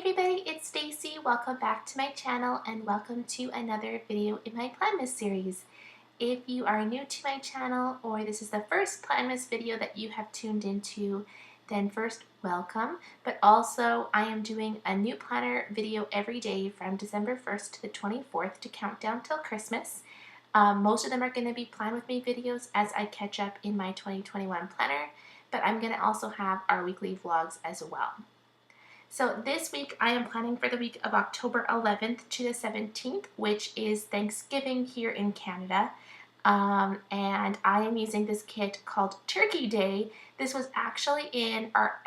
everybody, it's Stacy. Welcome back to my channel and welcome to another video in my Planmas series. If you are new to my channel or this is the first Planmas video that you have tuned into, then first, welcome. But also, I am doing a new planner video every day from December 1st to the 24th to count down till Christmas. Most of them are going to be Plan With Me videos as I catch up in my 2021 planner, but I'm going to also have our weekly vlogs as well. So this week I am planning for the week of October 11th to the 17th, which is Thanksgiving here in Canada. And I am using this kit called Turkey Day. This was actually in our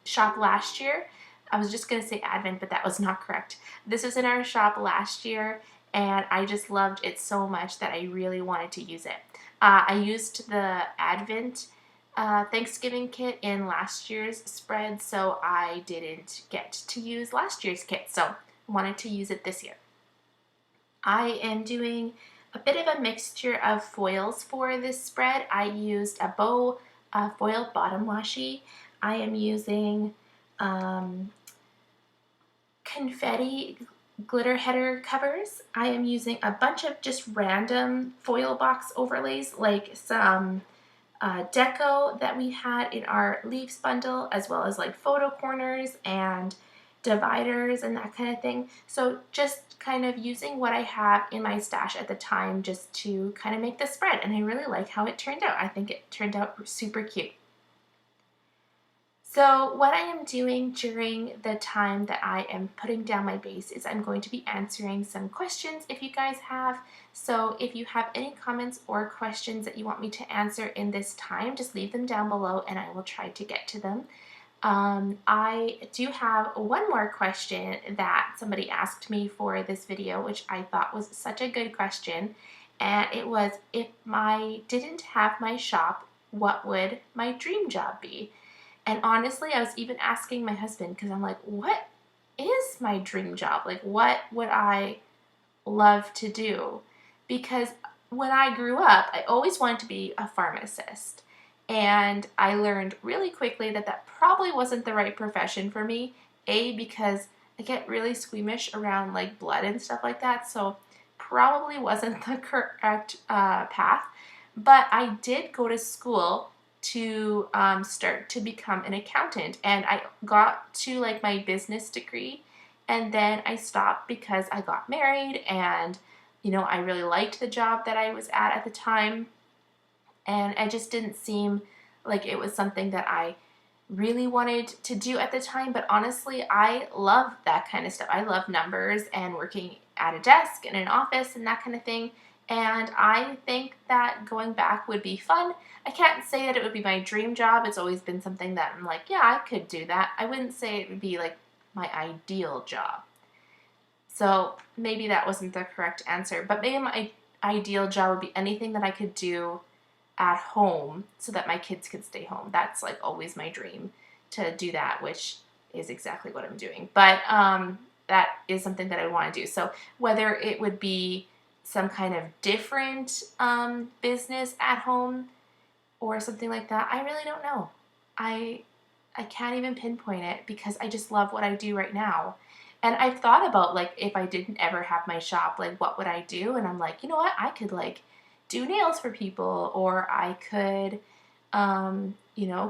shop last year. I was just going to say Advent, but that was not correct. This was in our shop last year, and I just loved it so much that I really wanted to use it. I used the Advent Thanksgiving kit in last year's spread, so I didn't get to use last year's kit, so I wanted to use it this year. I am doing a bit of a mixture of foils for this spread. I used a bow foil bottom washi. I am using confetti glitter header covers. I am using a bunch of just random foil box overlays, like some deco that we had in our leaves bundle, as well as like photo corners and dividers and that kind of thing. So just kind of using what I have in my stash at the time just to kind of make the spread, and I really like how it turned out. I think it turned out super cute. So what I am doing during the time that I am putting down my base is I'm going to be answering some questions if you guys have. So if you have any comments or questions that you want me to answer in this time, just leave them down below and I will try to get to them. I do have one more question that somebody asked me for this video, which I thought was such a good question. And it was, if I didn't have my shop, what would my dream job be? And honestly, I was even asking my husband, because I'm like, what is my dream job? Like, what would I love to do? Because when I grew up, I always wanted to be a pharmacist. And I learned really quickly that that probably wasn't the right profession for me. A, because I get really squeamish around like blood and stuff like that. So probably wasn't the correct path. But I did go to school to start to become an accountant, and I got to like my business degree, and then I stopped because I got married, and I really liked the job that I was at the time, and it just didn't seem like it was something that I really wanted to do at the time. But honestly, I love that kind of stuff. I love numbers and working at a desk in an office and that kind of thing. And I think that going back would be fun. I can't say that it would be my dream job. It's always been something that I'm like, yeah, I could do that. I wouldn't say it would be like my ideal job. So maybe that wasn't the correct answer. But maybe my ideal job would be anything that I could do at home so that my kids could stay home. That's like always my dream, to do that, which is exactly what I'm doing. But that is something that I want to do. So whether it would be some kind of different business at home or something like that, I really don't know. I can't even pinpoint it because I just love what I do right now. And I've thought about, like, if I didn't ever have my shop, like, what would I do? And I'm like, you know what? I could, like, do nails for people, or I could,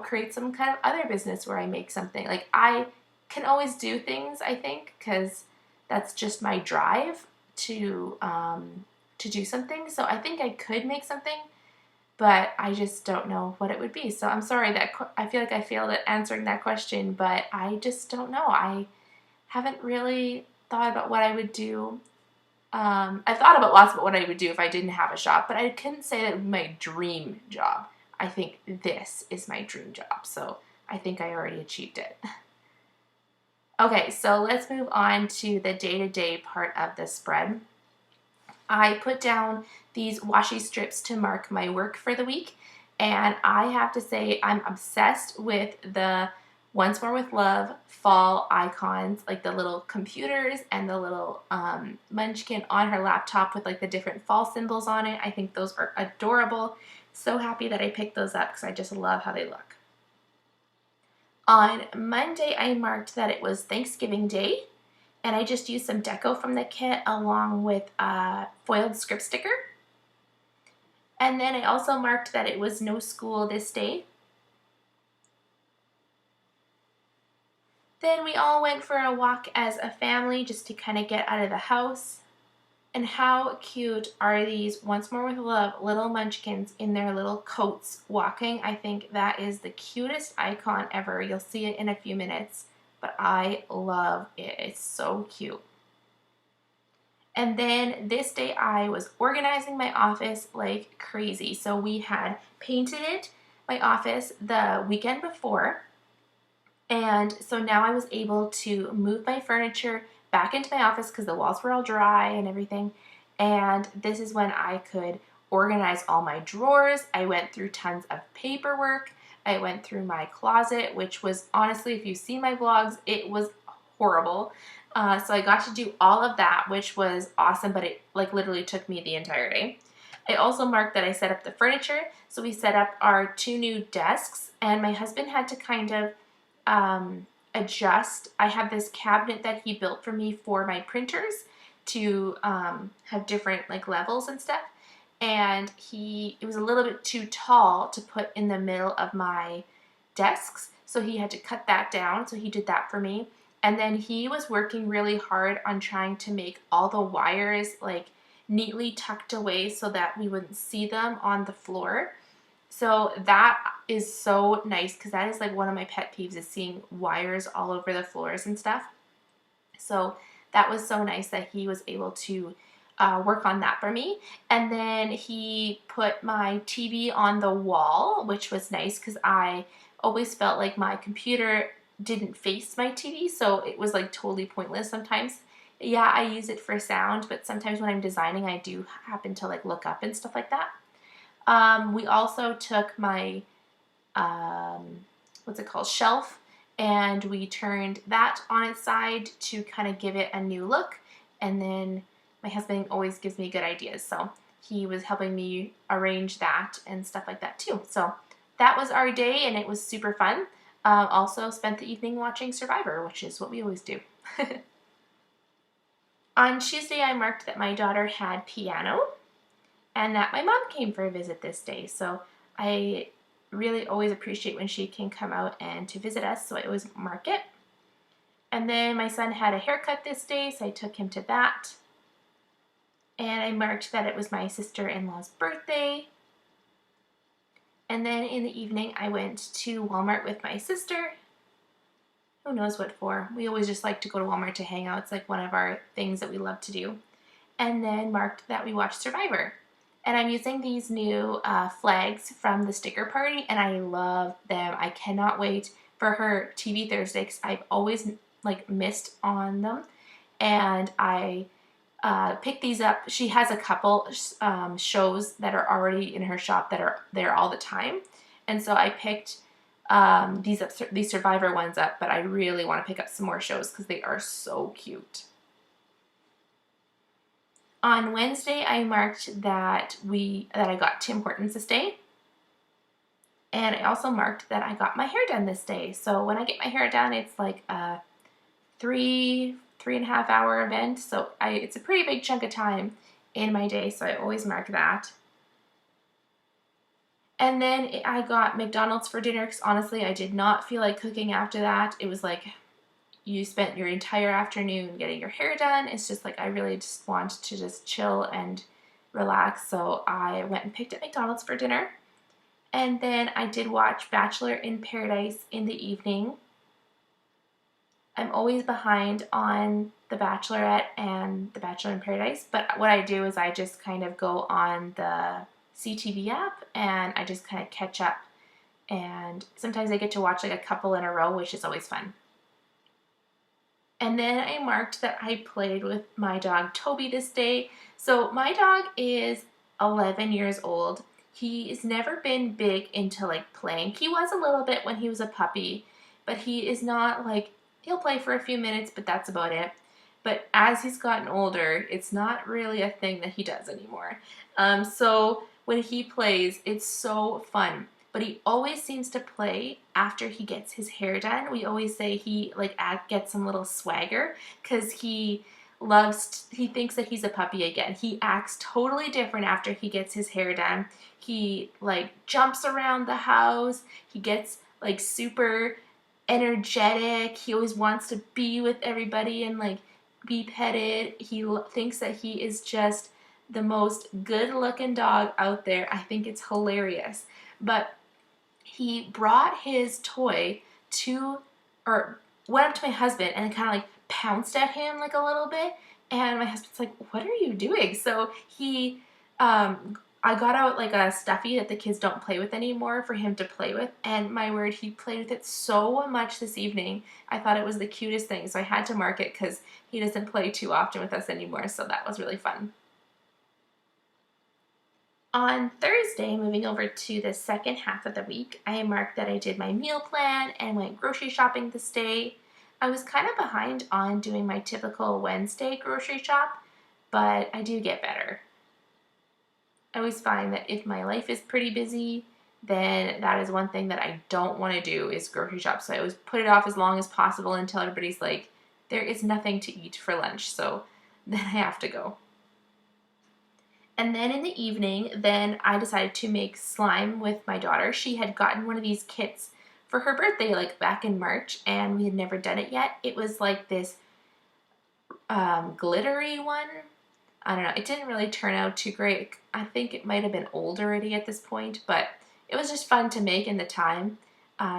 create some kind of other business where I make something. Like, I can always do things, I think, because that's just my drive to do something. So I think I could make something, but I just don't know what it would be. So I'm sorry that I feel like I failed at answering that question, but I just don't know. I haven't really thought about what I would do. I've thought about lots about what I would do if I didn't have a shop, but I couldn't say that it would be my dream job. I think this is my dream job, so I think I already achieved it. Okay, so let's move on to the day-to-day part of the spread. I put down these washi strips to mark my work for the week, and I have to say I'm obsessed with the Once More with Love fall icons, like the little computers and the little munchkin on her laptop with like the different fall symbols on it. I think those are adorable. So happy that I picked those up because I just love how they look. On Monday, I marked that it was Thanksgiving Day, and I just used some deco from the kit along with a foiled script sticker. And then I also marked that it was no school this day. Then we all went for a walk as a family just to kind of get out of the house. And how cute are these Once More with Love little munchkins in their little coats walking? I think that is the cutest icon ever. You'll see it in a few minutes, but I love it. It's so cute. And then this day I was organizing my office like crazy. So we had painted my office, the weekend before. And so now I was able to move my furniture back into my office because the walls were all dry and everything. And this is when I could organize all my drawers. I went through tons of paperwork. I went through my closet, which was honestly, if you've seen my vlogs, it was horrible. So I got to do all of that, which was awesome, but it like literally took me the entire day. I also marked that I set up the furniture. So we set up our 2 new desks, and my husband had to kind of adjust. I have this cabinet that he built for me for my printers to have different like levels and stuff, and it was a little bit too tall to put in the middle of my desks, so he had to cut that down. So he did that for me, and then he was working really hard on trying to make all the wires like neatly tucked away so that we wouldn't see them on the floor. So that is so nice because that is like one of my pet peeves, is seeing wires all over the floors and stuff. So that was so nice that he was able to work on that for me. And then he put my TV on the wall, which was nice because I always felt like my computer didn't face my TV, so it was like totally pointless sometimes. Yeah, I use it for sound, but sometimes when I'm designing, I do happen to like look up and stuff like that. We also took my, what's it called, shelf, and we turned that on its side to kind of give it a new look. And then my husband always gives me good ideas, so he was helping me arrange that and stuff like that too. So that was our day, and it was super fun. Also spent the evening watching Survivor, which is what we always do. On Tuesday, I marked that my daughter had piano, and that my mom came for a visit this day. So I really always appreciate when she can come out and to visit us, so I always mark it. And then my son had a haircut this day, so I took him to that. And I marked that it was my sister-in-law's birthday. And then in the evening, I went to Walmart with my sister. Who knows what for? We always just like to go to Walmart to hang out. It's like one of our things that we love to do. And then marked that we watched Survivor. And I'm using these new flags from the sticker party, and I love them. I cannot wait for her TV Thursday because I've always like missed on them. And I picked these up. She has a couple shows that are already in her shop that are there all the time. And so I picked these Survivor ones up, but I really want to pick up some more shows because they are so cute. On Wednesday, I marked that I got Tim Hortons this day. And I also marked that I got my hair done this day. So when I get my hair done, it's like a 3.5 hour event. So it's a pretty big chunk of time in my day. So I always mark that. And then I got McDonald's for dinner because honestly, I did not feel like cooking after that. It was like you spent your entire afternoon getting your hair done. It's just like I really just want to just chill and relax. So I went and picked up McDonald's for dinner. And then I did watch Bachelor in Paradise in the evening. I'm always behind on The Bachelorette and The Bachelor in Paradise, but what I do is I just kind of go on the CTV app and I just kind of catch up. And sometimes I get to watch like a couple in a row, which is always fun. And then I marked that I played with my dog Toby this day. So my dog is 11 years old. He's never been big into like playing. He was a little bit when he was a puppy, but he is not like, he'll play for a few minutes, but that's about it. But as he's gotten older, it's not really a thing that he does anymore. So when he plays, it's so fun. but he always seems to play after he gets his hair done. We always say he like gets some little swagger because he thinks that he's a puppy again. He acts totally different after he gets his hair done. He like jumps around the house. He gets like super energetic. He always wants to be with everybody and like be petted. He thinks that he is just the most good looking dog out there. I think it's hilarious. But he brought his toy to, or went up to my husband and kind of like pounced at him like a little bit. And my husband's like, what are you doing? So I got out like a stuffy that the kids don't play with anymore for him to play with. And my word, he played with it so much this evening. I thought it was the cutest thing. So I had to mark it because he doesn't play too often with us anymore. So that was really fun. On Thursday, moving over to the second half of the week, I marked that I did my meal plan and went grocery shopping this day. I was kind of behind on doing my typical Wednesday grocery shop, but I do get better. I always find that if my life is pretty busy, then that is one thing that I don't want to do is grocery shop. So I always put it off as long as possible until everybody's like, there is nothing to eat for lunch, so then I have to go. And then in the evening, then I decided to make slime with my daughter. She had gotten one of these kits for her birthday, like back in March, and we had never done it yet. It was like this glittery one. I don't know. It didn't really turn out too great. I think it might have been old already at this point, but it was just fun to make in the time.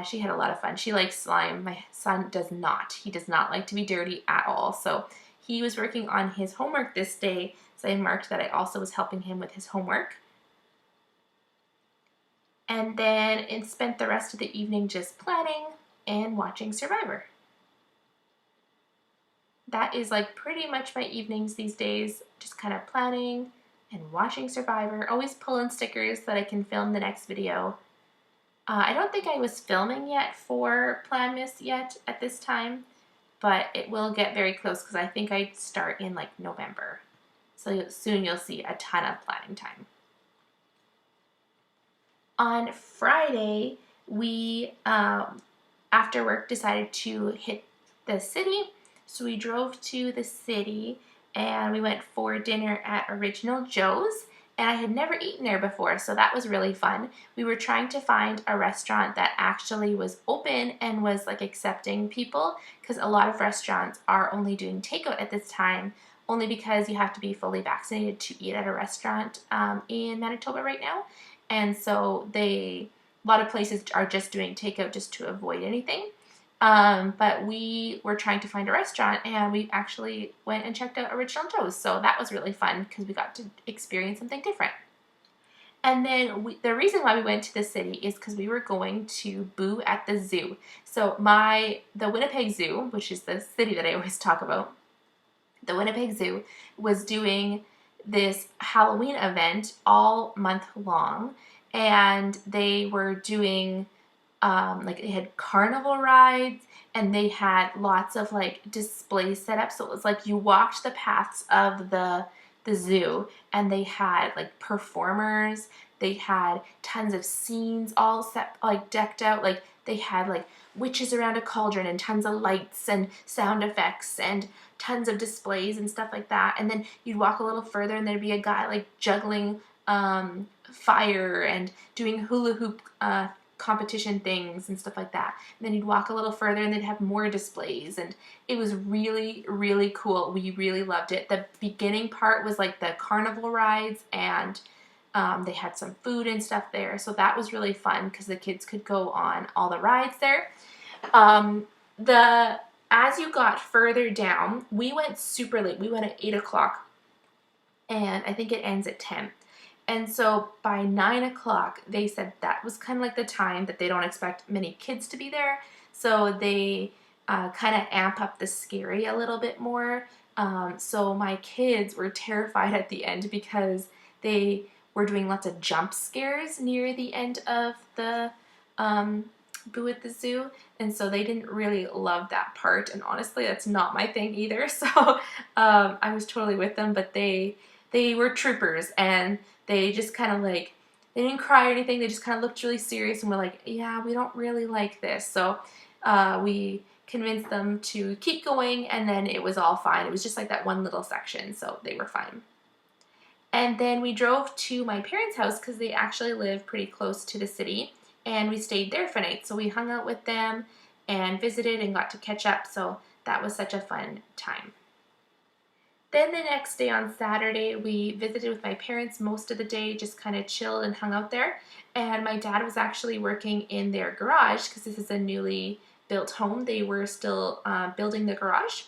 She had a lot of fun. She likes slime. My son does not. He does not like to be dirty at all. So he was working on his homework this day, so I marked that I also was helping him with his homework. And then it spent the rest of the evening just planning and watching Survivor. That is like pretty much my evenings these days, just kind of planning and watching Survivor, always pulling stickers so that I can film the next video. I don't think I was filming yet for Planmas yet at this time, but it will get very close because I think I start in like November. So soon you'll see a ton of planning time. On Friday, we, after work, decided to hit the city. So we drove to the city and we went for dinner at Original Joe's. And I had never eaten there before, so that was really fun. We were trying to find a restaurant that actually was open and was like accepting people, because a lot of restaurants are only doing takeout at this time, only because you have to be fully vaccinated to eat at a restaurant in Manitoba right now. And so a lot of places are just doing takeout just to avoid anything. But we were trying to find a restaurant and we actually went and checked out Original Joe's. So that was really fun because we got to experience something different. And then the reason why we went to the city is because we were going to Boo at the zoo. So the Winnipeg Zoo, which is the city that I always talk about, the Winnipeg Zoo was doing this Halloween event all month long. And they were doing like they had carnival rides and they had lots of like display set up. So it was like you walked the paths of the zoo and they had like performers. They had tons of scenes all set, like decked out. Like they had like witches around a cauldron and tons of lights and sound effects and tons of displays and stuff like that. And then you'd walk a little further and there'd be a guy like juggling fire and doing hula hoop competition things and stuff like that. And then you'd walk a little further and they'd have more displays, and it was really, really cool. We really loved it. The beginning part was like the carnival rides, and they had some food and stuff there, so that was really fun because the kids could go on all the rides there. As you got further down, we went super late. We went at 8 o'clock, and I think it ends at 10. And so by 9 o'clock, they said that was kind of like the time that they don't expect many kids to be there. So they kind of amp up the scary a little bit more. So my kids were terrified at the end because they were doing lots of jump scares near the end of the Boo at the Zoo. And so they didn't really love that part. And honestly, that's not my thing either. So I was totally with them, but they were troopers and they just kind of like They didn't cry or anything. They just kind of looked really serious and were like, yeah, we don't really like this. So we convinced them to keep going, and then it was all fine. It was just like that one little section, so they were fine. And then we drove to my parents' house because they actually live pretty close to the city, and we stayed there for night. So we hung out with them and visited and got to catch up. So that was such a fun time. Then the next day on Saturday, we visited with my parents most of the day, just kind of chilled and hung out there. And my dad was actually working in their garage because this is a newly built home. They were still building the garage.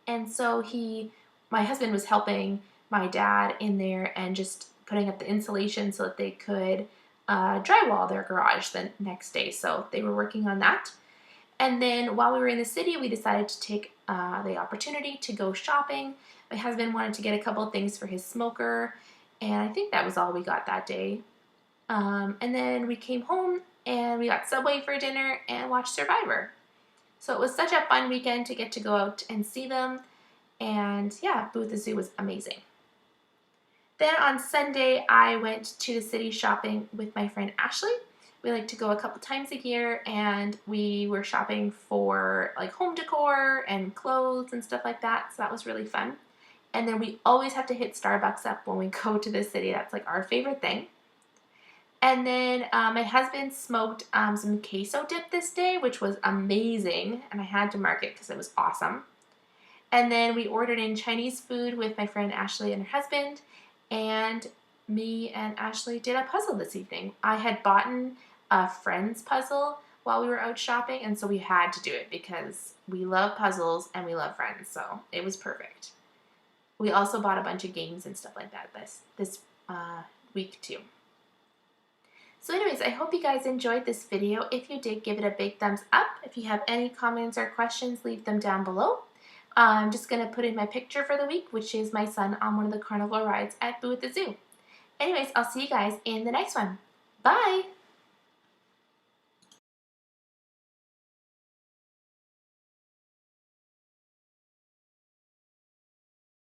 And so my husband was helping my dad in there and just putting up the insulation so that they could drywall their garage the next day. So they were working on that. And then while we were in the city, we decided to take the opportunity to go shopping. My husband wanted to get a couple things for his smoker, and I think that was all we got that day. And then we came home and we got Subway for dinner and watched Survivor. So it was such a fun weekend to get to go out and see them. And yeah, Booth the Zoo was amazing. Then on Sunday, I went to the city shopping with my friend Ashley. We like to go a couple times a year, and we were shopping for like home decor and clothes and stuff like that, so that was really fun. And then we always have to hit Starbucks up when we go to the city. That's like our favorite thing. And then my husband smoked some queso dip this day, which was amazing, and I had to mark it because it was awesome. And then we ordered in Chinese food with my friend Ashley and her husband, and me and Ashley did a puzzle this evening. I had bought a Friends puzzle while we were out shopping, and so we had to do it because we love puzzles and we love Friends, so it was perfect. We also bought a bunch of games and stuff like that this week too. So anyways, I hope you guys enjoyed this video. If you did, give it a big thumbs up. If you have any comments or questions, leave them down below. I'm just going to put in my picture for the week, which is my son on one of the carnival rides at Boo at the Zoo. Anyways, I'll see you guys in the next one. Bye!